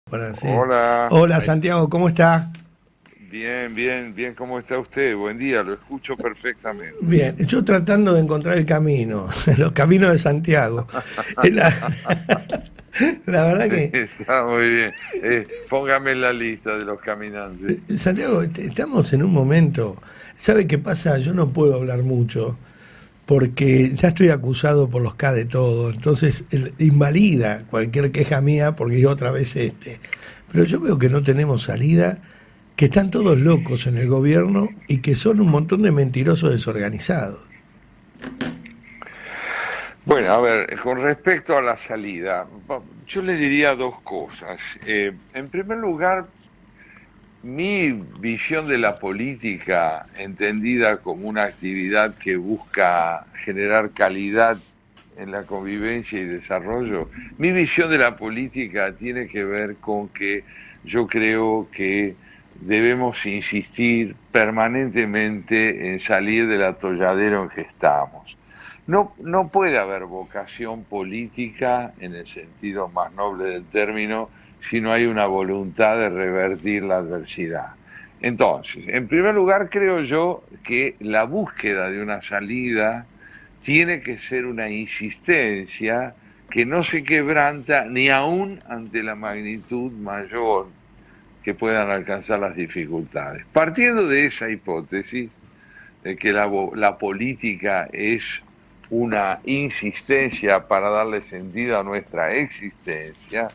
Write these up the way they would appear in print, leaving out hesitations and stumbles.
Sí. Hola. Hola Santiago, ¿cómo está? Bien, bien, bien, ¿cómo está usted? Buen día, lo escucho perfectamente. Bien, yo tratando de encontrar el camino, los caminos de Santiago. La, la verdad que, Está muy bien. Póngame en la lista de los caminantes. Santiago, estamos en un momento, ¿sabe qué pasa? Yo no puedo hablar mucho porque ya estoy acusado por los K de todo, entonces invalida cualquier queja mía porque yo otra vez Pero yo veo que no tenemos salida, que están todos locos en el gobierno y que son un montón de mentirosos desorganizados. Bueno, a ver, con respecto a la salida, yo le diría dos cosas. En primer lugar, mi visión de la política, entendida como una actividad que busca generar calidad en la convivencia y desarrollo, mi visión de la política tiene que ver con que yo creo que debemos insistir permanentemente en salir del atolladero en que estamos. No puede haber vocación política en el sentido más noble del término si no hay una voluntad de revertir la adversidad. Entonces, en primer lugar, creo yo que la búsqueda de una salida tiene que ser una insistencia que no se quebranta ni aún ante la magnitud mayor que puedan alcanzar las dificultades. Partiendo de esa hipótesis, de que la política es una insistencia para darle sentido a nuestra existencia,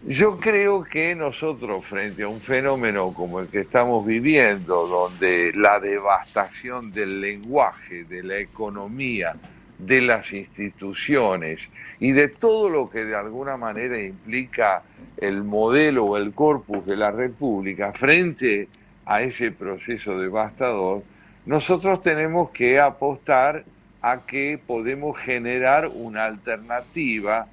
yo creo que nosotros, frente a un fenómeno como el que estamos viviendo, donde la devastación del lenguaje, de la economía, de las instituciones y de todo lo que de alguna manera implica el modelo o el corpus de la República, frente a ese proceso devastador, nosotros tenemos que apostar a que podemos generar una alternativa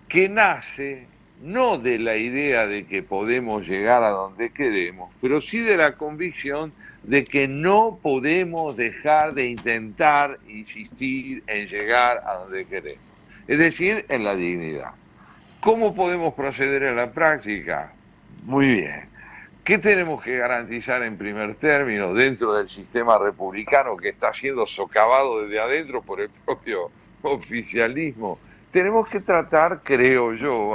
que nace no de la idea de que podemos llegar a donde queremos, pero sí de la convicción de que no podemos dejar de intentar insistir en llegar a donde queremos, es decir, en la dignidad. ¿Cómo podemos proceder en la práctica? Muy bien. ¿Qué tenemos que garantizar en primer término dentro del sistema republicano que está siendo socavado desde adentro por el propio oficialismo? Tenemos que tratar, creo yo,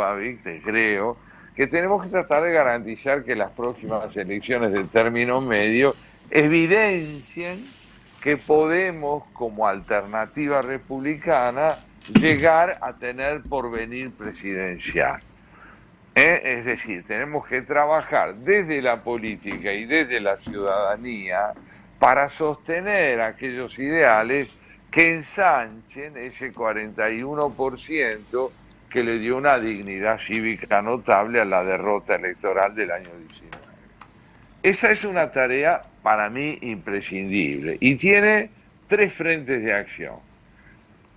creo, que tenemos que tratar de garantizar que las próximas elecciones de término medio evidencien que podemos, como alternativa republicana, llegar a tener porvenir presidencial. Es decir, tenemos que trabajar desde la política y desde la ciudadanía para sostener aquellos ideales que ensanchen ese 41% que le dio una dignidad cívica notable a la derrota electoral del año 19. Esa es una tarea para mí imprescindible y tiene tres frentes de acción.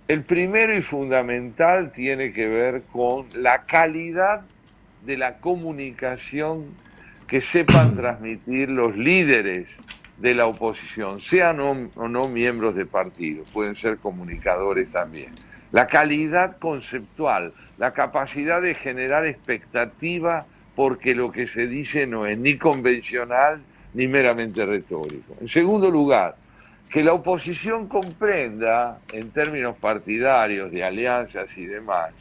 El primero y fundamental tiene que ver con la calidad de la comunicación que sepan transmitir los líderes de la oposición, sean o no miembros de partidos, pueden ser comunicadores también. La calidad conceptual, la capacidad de generar expectativa porque lo que se dice no es ni convencional ni meramente retórico. En segundo lugar, que la oposición comprenda, en términos partidarios, de alianzas y demás,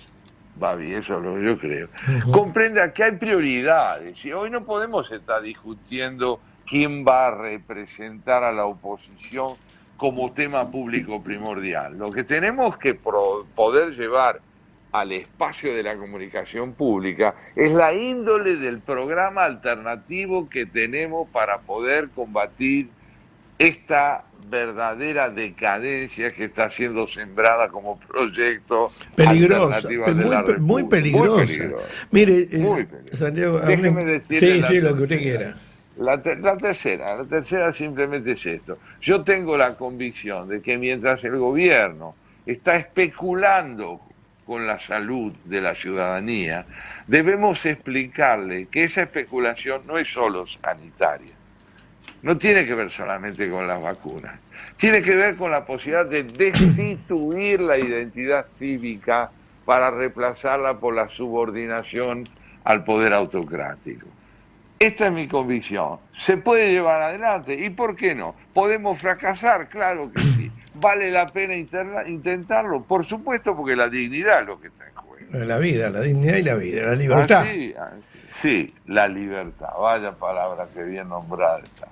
Babi, eso es lo que yo creo, comprenda que hay prioridades y hoy no podemos estar discutiendo quién va a representar a la oposición como tema público primordial. Lo que tenemos que poder llevar al espacio de la comunicación pública es la índole del programa alternativo que tenemos para poder combatir esta verdadera decadencia que está siendo sembrada como proyecto Peligrosa, alternativa de la muy República. Muy peligrosa. peligrosa. Mire, Muy peligrosa. Santiago, Déjeme decirle sí, la sí, lo que usted tercera. quiera. La tercera simplemente es esto. Yo tengo la convicción de que mientras el gobierno está especulando con la salud de la ciudadanía, debemos explicarle que esa especulación no es solo sanitaria. No tiene que ver solamente con las vacunas, tiene que ver con la posibilidad de destituir la identidad cívica para reemplazarla por la subordinación al poder autocrático. Esta es mi convicción. ¿Se puede llevar adelante? ¿Y por qué no? ¿Podemos fracasar? Claro que sí. ¿Vale la pena intentarlo? Por supuesto, porque la dignidad es lo que está en juego. La vida, la dignidad y la vida, la libertad. Sí, la libertad. Vaya palabra que bien nombrada está.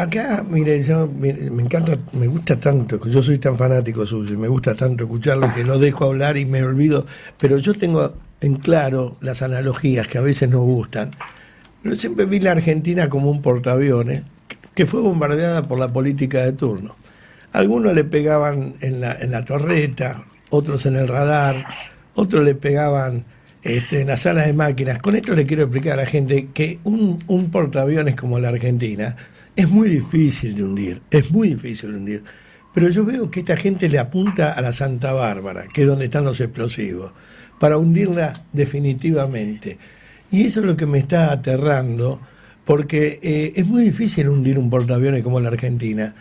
Acá, mire, me encanta, me gusta tanto, yo soy tan fanático suyo y me gusta tanto escucharlo que lo dejo hablar y me olvido, pero yo tengo en claro las analogías que a veces nos gustan, pero siempre vi la Argentina como un portaaviones que fue bombardeada por la política de turno. Algunos le pegaban en la torreta, otros en el radar, otros le pegaban en las salas de máquinas. Con esto le quiero explicar a la gente que un portaaviones como la Argentina es muy difícil de hundir, Pero yo veo que esta gente le apunta a la Santa Bárbara, que es donde están los explosivos, para hundirla definitivamente. Y eso es lo que me está aterrando, porque es muy difícil hundir un portaaviones como la Argentina.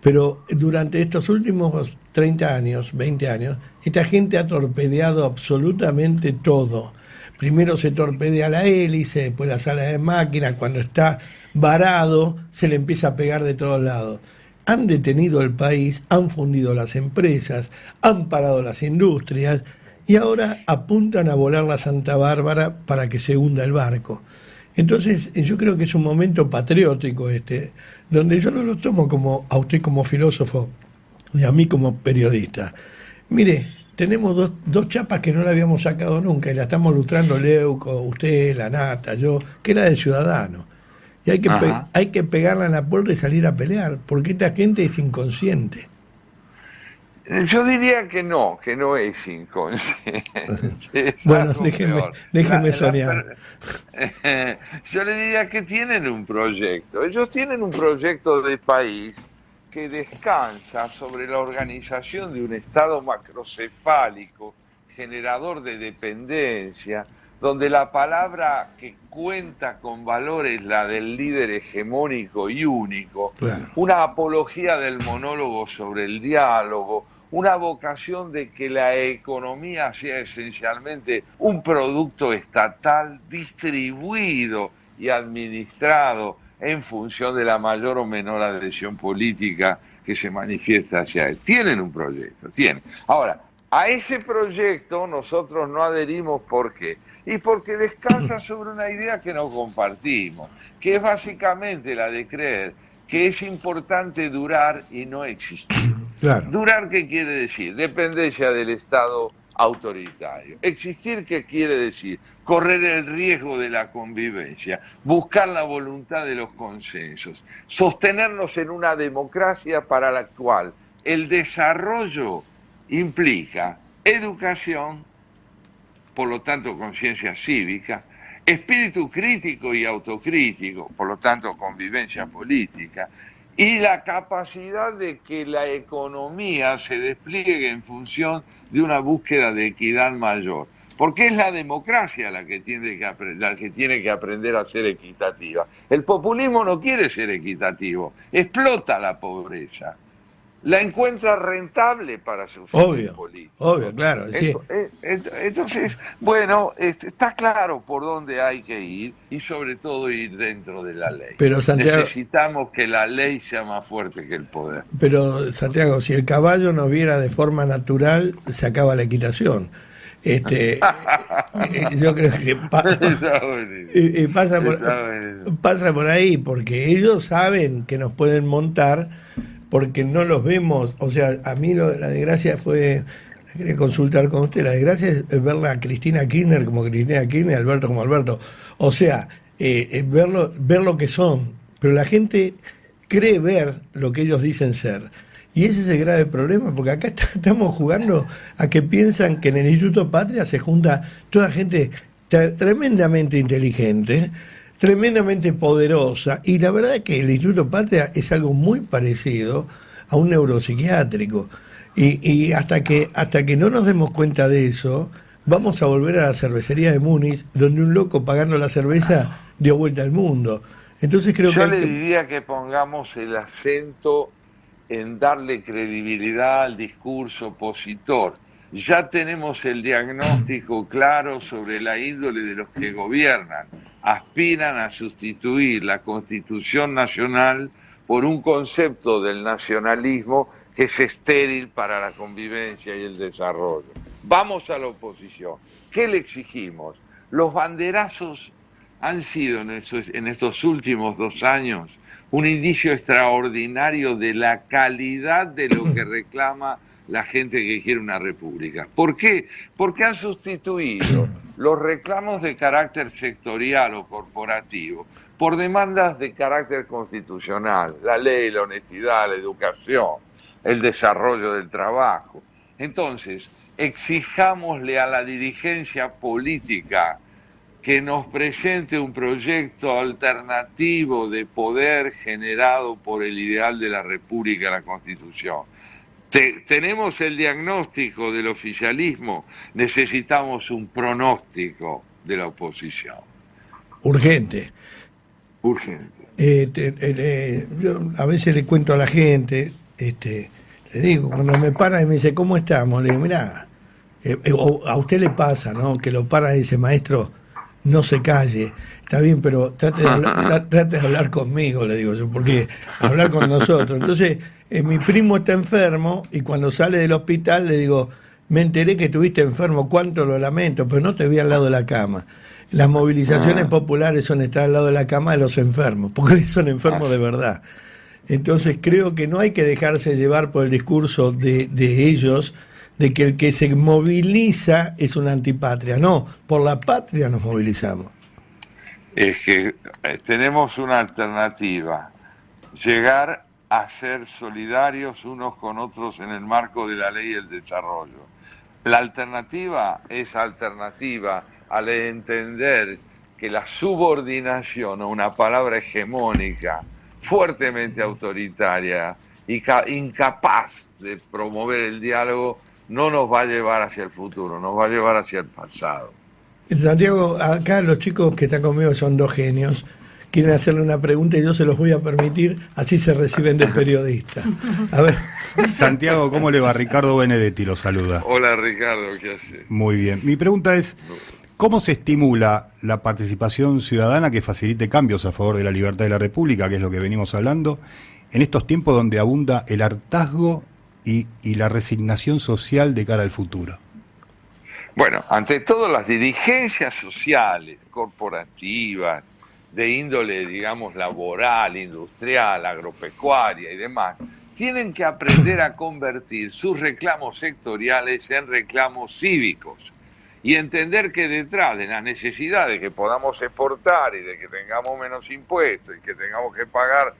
Pero durante estos últimos 30 años, 20 años, esta gente ha torpedeado absolutamente todo. Primero se torpedea la hélice, después la sala de máquinas, cuando está varado se le empieza a pegar de todos lados. Han detenido el país, han fundido las empresas, han parado las industrias y ahora apuntan a volar la Santa Bárbara para que se hunda el barco. Entonces, yo creo que es un momento patriótico donde yo no lo tomo como a usted como filósofo y a mí como periodista. Mire, tenemos dos chapas que no la habíamos sacado nunca y la estamos lustrando Leuco, usted, la Nata, yo, que era de Ciudadano. Y hay que pegarla en la puerta y salir a pelear, porque esta gente es inconsciente. Yo diría que no es inconsciente. Bueno, déjeme soñar. Yo le diría que tienen un proyecto. Ellos tienen un proyecto de país que descansa sobre la organización de un Estado macrocefálico, generador de dependencia, donde la palabra que cuenta con valor es la del líder hegemónico y único, claro. Una apología del monólogo sobre el diálogo, una vocación de que la economía sea esencialmente un producto estatal distribuido y administrado en función de la mayor o menor adhesión política que se manifiesta hacia él. Tienen un proyecto, tienen. Ahora, a ese proyecto nosotros no adherimos, ¿por qué? Y porque descansa sobre una idea que no compartimos, que es básicamente la de creer que es importante durar y no existir. Claro. Durar, ¿qué quiere decir? Dependencia del Estado autoritario. Existir, ¿qué quiere decir? Correr el riesgo de la convivencia, buscar la voluntad de los consensos, sostenernos en una democracia para la cual el desarrollo implica educación, por lo tanto conciencia cívica, espíritu crítico y autocrítico, por lo tanto convivencia política, y la capacidad de que la economía se despliegue en función de una búsqueda de equidad mayor. Porque es la democracia la que tiene que aprender a ser equitativa. El populismo no quiere ser equitativo, explota la pobreza. La encuentra rentable para sus fines políticos. Obvio, claro. Sí. Entonces, bueno, está claro por dónde hay que ir y sobre todo ir dentro de la ley. Pero Santiago, necesitamos que la ley sea más fuerte que el poder. Pero Santiago, si el caballo nos viera de forma natural, se acaba la equitación. Yo creo que pasa por ahí, porque ellos saben que nos pueden montar porque no los vemos. O sea, a mí la desgracia fue, la quería consultar con usted, la desgracia es verla a Cristina Kirchner como Cristina Kirchner, Alberto como Alberto. O sea, ver lo que son, pero la gente cree ver lo que ellos dicen ser. Y ese es el grave problema, porque acá estamos jugando a que piensan que en el Instituto Patria se junta toda gente tremendamente inteligente, tremendamente poderosa, y la verdad es que el Instituto Patria es algo muy parecido a un neuropsiquiátrico, y hasta que no nos demos cuenta de eso, vamos a volver a la cervecería de Múnich, donde un loco pagando la cerveza dio vuelta al mundo. Entonces creo Yo le diría que pongamos el acento en darle credibilidad al discurso opositor, Ya tenemos el diagnóstico claro sobre la índole de los que gobiernan. Aspiran a sustituir la Constitución Nacional por un concepto del nacionalismo que es estéril para la convivencia y el desarrollo. Vamos a la oposición. ¿Qué le exigimos? Los banderazos han sido en estos últimos 2 años un indicio extraordinario de la calidad de lo que reclama la gente que quiere una república. ¿Por qué? Porque han sustituido los reclamos de carácter sectorial o corporativo por demandas de carácter constitucional, la ley, la honestidad, la educación, el desarrollo del trabajo. Entonces, exijámosle a la dirigencia política que nos presente un proyecto alternativo de poder generado por el ideal de la República, la Constitución. Tenemos el diagnóstico del oficialismo, necesitamos un pronóstico de la oposición. Urgente. Yo a veces le cuento a la gente, le digo, cuando me para y me dice, ¿cómo estamos? Le digo, mirá, a usted le pasa, ¿no? Que lo para y dice, maestro, no se calle, está bien, pero trate de hablar conmigo, le digo yo, porque hablar con nosotros. Entonces, mi primo está enfermo y cuando sale del hospital le digo, me enteré que estuviste enfermo, cuánto lo lamento, pero no te vi al lado de la cama. Las movilizaciones populares son estar al lado de la cama de los enfermos, porque son enfermos de verdad. Entonces creo que no hay que dejarse llevar por el discurso de ellos, de que el que se moviliza es una antipatria. No, por la patria nos movilizamos. Es que tenemos una alternativa, llegar a ser solidarios unos con otros en el marco de la ley y el desarrollo. La alternativa es alternativa al entender que la subordinación a una palabra hegemónica, fuertemente autoritaria y incapaz de promover el diálogo, no nos va a llevar hacia el futuro, nos va a llevar hacia el pasado. Santiago, acá los chicos que están conmigo son 2 genios, quieren hacerle una pregunta y yo se los voy a permitir, así se reciben de periodista. A ver. Santiago, ¿cómo le va? Ricardo Benedetti lo saluda. Hola Ricardo, ¿qué haces? Muy bien. Mi pregunta es, ¿cómo se estimula la participación ciudadana que facilite cambios a favor de la libertad de la República, que es lo que venimos hablando, en estos tiempos donde abunda el hartazgo y la resignación social de cara al futuro? Bueno, ante todo las dirigencias sociales, corporativas, de índole, digamos, laboral, industrial, agropecuaria y demás, tienen que aprender a convertir sus reclamos sectoriales en reclamos cívicos y entender que detrás de las necesidades que podamos exportar y de que tengamos menos impuestos y que tengamos que pagar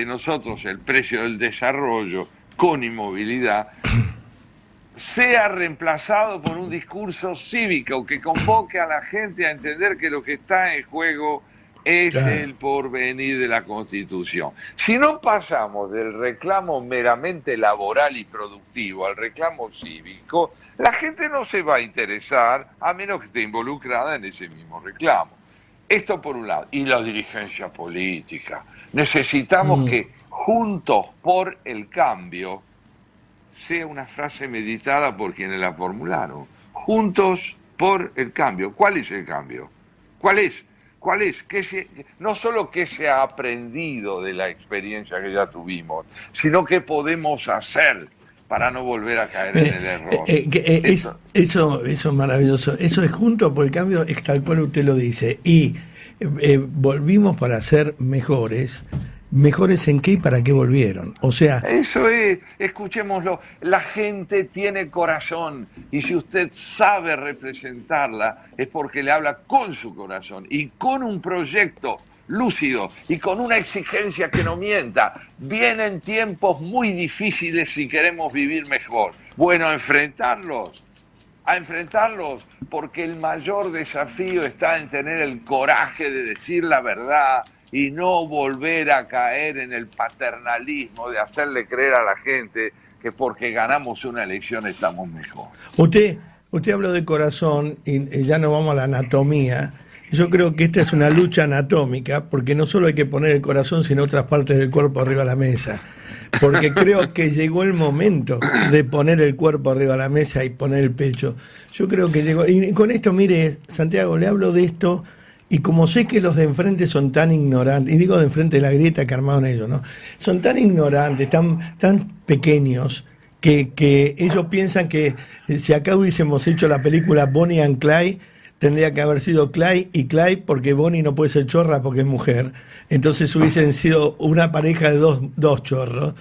nosotros el precio del desarrollo con inmovilidad, sea reemplazado por un discurso cívico que convoque a la gente a entender que lo que está en juego es el porvenir de la Constitución. Si no pasamos del reclamo meramente laboral y productivo al reclamo cívico, la gente no se va a interesar a menos que esté involucrada en ese mismo reclamo. Esto por un lado. Y la dirigencia política. Necesitamos que juntos por el cambio sea una frase meditada por quienes la formularon. Juntos por el cambio. ¿Cuál es el cambio? ¿Cuál es? No solo qué se ha aprendido de la experiencia que ya tuvimos, sino qué podemos hacer para no volver a caer en el error. Eso es maravilloso. Eso es junto por el cambio, es tal cual usted lo dice. Y volvimos para ser mejores. ¿Mejores en qué y para qué volvieron? O sea... Eso es, escuchémoslo, la gente tiene corazón y si usted sabe representarla es porque le habla con su corazón y con un proyecto lúcido y con una exigencia que no mienta. Vienen tiempos muy difíciles si queremos vivir mejor. Bueno, a enfrentarlos porque el mayor desafío está en tener el coraje de decir la verdad y no volver a caer en el paternalismo de hacerle creer a la gente que porque ganamos una elección estamos mejor. Usted habló de corazón y ya no vamos a la anatomía. Yo creo que esta es una lucha anatómica porque no solo hay que poner el corazón sino otras partes del cuerpo arriba de la mesa. porque creo que llegó el momento de poner el cuerpo arriba de la mesa y poner el pecho. Yo creo que llegó, y con esto, mire, Santiago, le hablo de esto, y como sé que los de enfrente son tan ignorantes, y digo de enfrente de la grieta que armaron ellos, ¿no? Son tan ignorantes, tan pequeños, que ellos piensan que si acá hubiésemos hecho la película Bonnie and Clyde, tendría que haber sido Clyde y Clyde, porque Bonnie no puede ser chorra porque es mujer. Entonces hubiesen sido una pareja de dos chorros.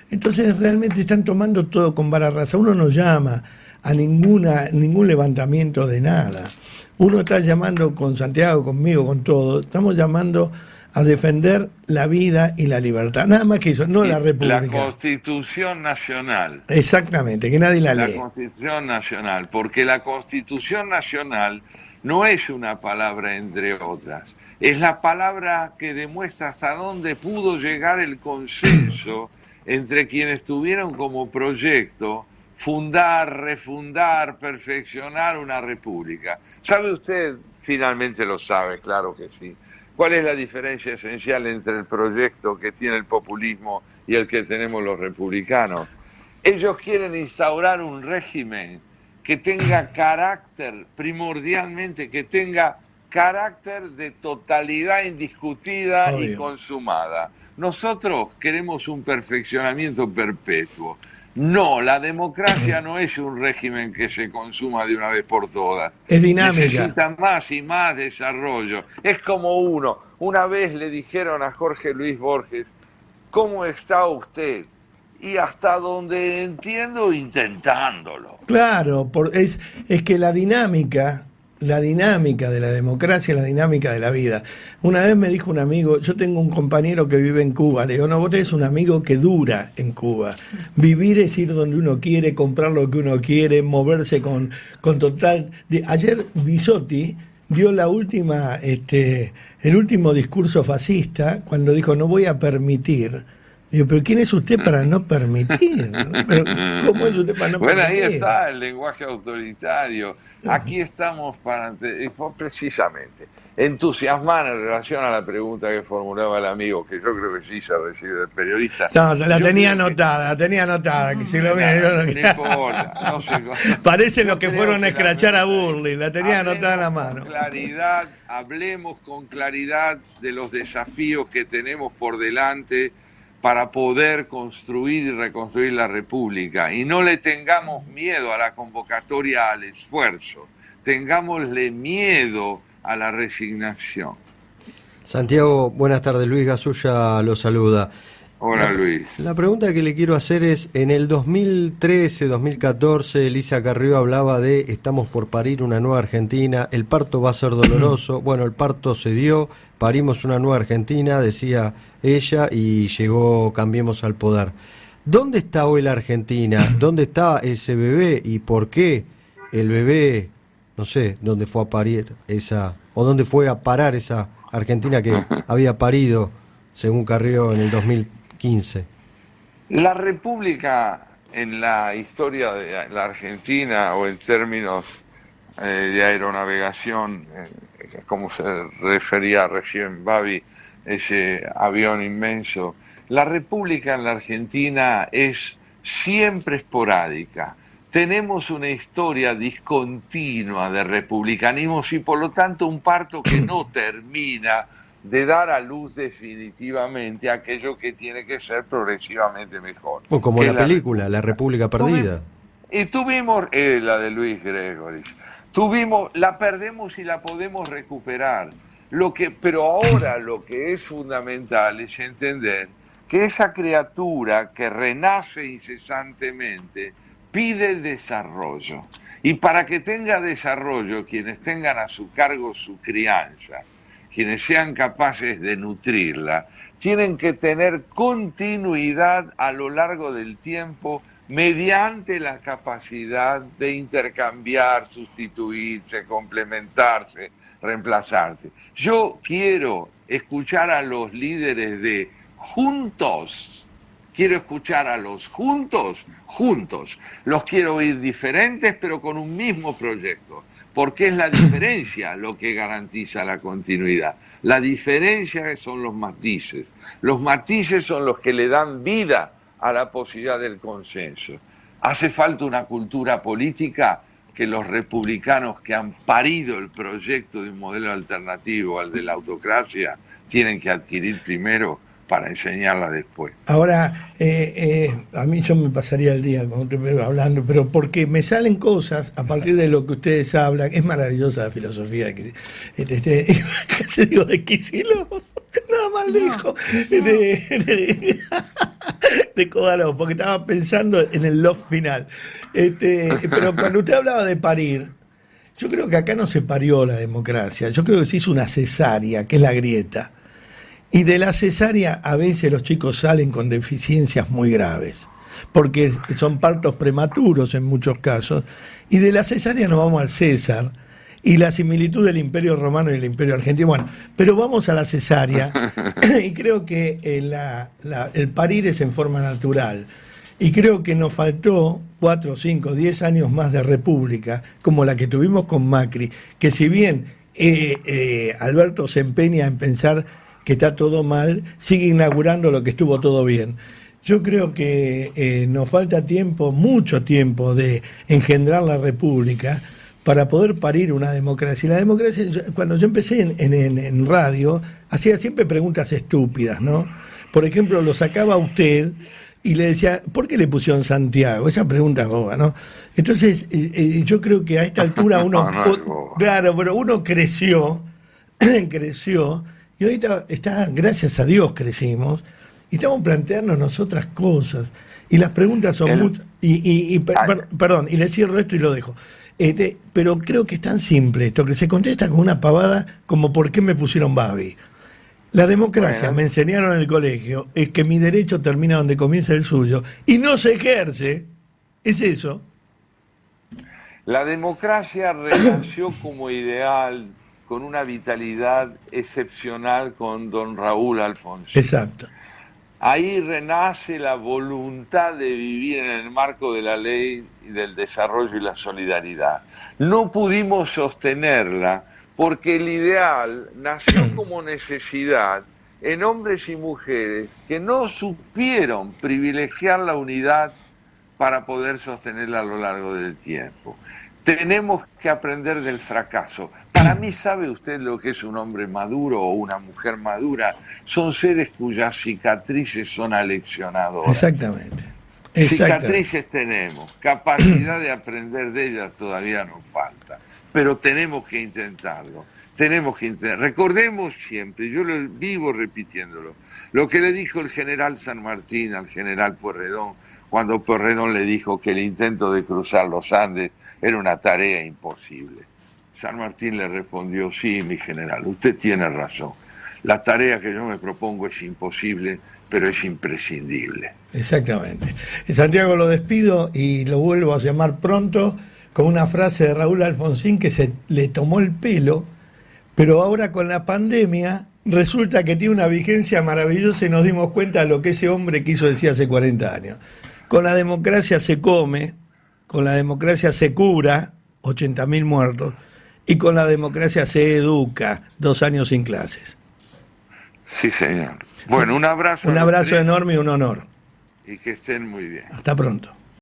Entonces realmente están tomando todo con vara raza. Uno no llama a ningún levantamiento de nada. Uno está llamando con Santiago, conmigo, con todo. Estamos llamando a defender la vida y la libertad. Nada más que eso, no la República. La Constitución Nacional. Exactamente, que nadie la lee. La Constitución Nacional, porque la Constitución Nacional no es una palabra entre otras. Es la palabra que demuestra hasta dónde pudo llegar el consenso entre quienes tuvieron como proyecto fundar, refundar, perfeccionar una república. ¿Sabe usted? Finalmente lo sabe, claro que sí. ¿Cuál es la diferencia esencial entre el proyecto que tiene el populismo y el que tenemos los republicanos? Ellos quieren instaurar un régimen que tenga carácter, primordialmente, que tenga carácter de totalidad indiscutida y consumada. Nosotros queremos un perfeccionamiento perpetuo. No, la democracia no es un régimen que se consuma de una vez por todas. Es dinámica. Necesita más y más desarrollo. Es como una vez le dijeron a Jorge Luis Borges, ¿cómo está usted? Y hasta donde entiendo, intentándolo. Claro, es que la dinámica de la democracia, la dinámica de la vida. Una vez me dijo un amigo, yo tengo un compañero que vive en Cuba, le digo, no, vos tenés un amigo que dura en Cuba. Vivir es ir donde uno quiere, comprar lo que uno quiere, moverse con total... Ayer Bisotti dio el último discurso fascista cuando dijo, no voy a permitir. Digo, pero ¿quién es usted para no permitir? ¿Pero cómo es usted para no bueno, permitir? Ahí está el lenguaje autoritario. Aquí estamos precisamente entusiasmar en relación a la pregunta que formulaba el amigo, que yo creo que sí se recibe del periodista. No, la tenía anotada, que si lo no importa, no sé. Parece los que fueron a escrachar a Burley, la tenía anotada en la mano. Hablemos con claridad de los desafíos que tenemos por delante para poder construir y reconstruir la República. Y no le tengamos miedo a la convocatoria al esfuerzo, tengámosle miedo a la resignación. Santiago, buenas tardes, Luis Gasulla lo saluda. Hola Luis. La pregunta que le quiero hacer es, en el 2013, 2014, Elisa Carrió hablaba de estamos por parir una nueva Argentina, el parto va a ser doloroso. Bueno, el parto se dio, parimos una nueva Argentina, decía ella, y llegó Cambiemos al poder. ¿Dónde está hoy la Argentina? ¿Dónde está ese bebé? ¿Y por qué el bebé, no sé, dónde fue a parir o dónde fue a parar esa Argentina que había parido, según Carrió, en el 2015? La República en la historia de la Argentina, o en términos de aeronavegación, como se refería recién Babi, ese avión inmenso, la República en la Argentina es siempre esporádica. Tenemos una historia discontinua de republicanismos y por lo tanto un parto que no termina de dar a luz definitivamente aquello que tiene que ser progresivamente mejor. O como la película, La República Perdida. Y tuvimos, la de Luis Gregory, la perdemos y la podemos recuperar. Pero ahora lo que es fundamental es entender que esa criatura que renace incesantemente pide desarrollo. Y para que tenga desarrollo, quienes tengan a su cargo su crianza, quienes sean capaces de nutrirla, tienen que tener continuidad a lo largo del tiempo mediante la capacidad de intercambiar, sustituirse, complementarse, reemplazarse. Yo quiero escuchar a los líderes de juntos, quiero escuchar a los juntos. Los quiero oír diferentes, pero con un mismo proyecto. Porque es la diferencia lo que garantiza la continuidad. La diferencia son los matices. Los matices son los que le dan vida a la posibilidad del consenso. Hace falta una cultura política que los republicanos que han parido el proyecto de un modelo alternativo al de la autocracia tienen que adquirir primero para enseñarla después. Ahora, a mí yo me pasaría el día con usted hablando, pero porque me salen cosas a partir de lo que ustedes hablan. Es maravillosa la filosofía. Casi digo de Kicillof, nada más lejos. De Kovalov, porque estaba pensando en el love final. Pero cuando usted hablaba de parir, yo creo que acá no se parió la democracia. Yo creo que se hizo una cesárea, que es la grieta. Y de la cesárea a veces los chicos salen con deficiencias muy graves, porque son partos prematuros en muchos casos, y de la cesárea nos vamos al César, y la similitud del Imperio Romano y el Imperio Argentino. Bueno, pero vamos a la cesárea, y creo que el parir es en forma natural, y creo que nos faltó 4, 5, 10 años más de república, como la que tuvimos con Macri, que si bien Alberto se empeña en pensar que está todo mal, sigue inaugurando lo que estuvo todo bien. Yo creo que nos falta tiempo, mucho tiempo, de engendrar la república para poder parir una democracia. Y la democracia, cuando yo empecé en radio, hacía siempre preguntas estúpidas, ¿no? Por ejemplo, lo sacaba usted y le decía, ¿por qué le pusieron Santiago? Esa pregunta es boba, ¿no? Entonces, yo creo que a esta altura uno... claro, pero uno creció, y hoy está, gracias a Dios crecimos, y estamos planteándonos otras cosas. Y las preguntas son muchas. Perdón, y le cierro esto y lo dejo. Pero creo que es tan simple esto, que se contesta con una pavada como ¿por qué me pusieron Babi? La democracia, me enseñaron en el colegio, es que mi derecho termina donde comienza el suyo, y no se ejerce. Es eso. La democracia renació como ideal con una vitalidad excepcional con don Raúl Alfonsín. Exacto. Ahí renace la voluntad de vivir en el marco de la ley y del desarrollo y la solidaridad. No pudimos sostenerla porque el ideal nació como necesidad en hombres y mujeres que no supieron privilegiar la unidad para poder sostenerla a lo largo del tiempo. Tenemos que aprender del fracaso. Para mí, ¿sabe usted lo que es un hombre maduro o una mujer madura? Son seres cuyas cicatrices son aleccionadoras. Exactamente. Cicatrices tenemos, capacidad de aprender de ellas todavía nos falta, pero tenemos que intentarlo. Recordemos siempre, yo lo vivo repitiéndolo, lo que le dijo el general San Martín al general Pueyrredón, cuando Pueyrredón le dijo que el intento de cruzar los Andes era una tarea imposible. San Martín le respondió, sí, mi general, usted tiene razón. La tarea que yo me propongo es imposible, pero es imprescindible. Exactamente. Santiago, lo despido y lo vuelvo a llamar pronto con una frase de Raúl Alfonsín que se le tomó el pelo, pero ahora con la pandemia resulta que tiene una vigencia maravillosa y nos dimos cuenta de lo que ese hombre quiso decir hace 40 años. Con la democracia se come, con la democracia se cura, 80.000 muertos, y con la democracia se educa, 2 años sin clases. Sí, señor. Bueno, un abrazo. Un abrazo enorme y un honor. Y que estén muy bien. Hasta pronto.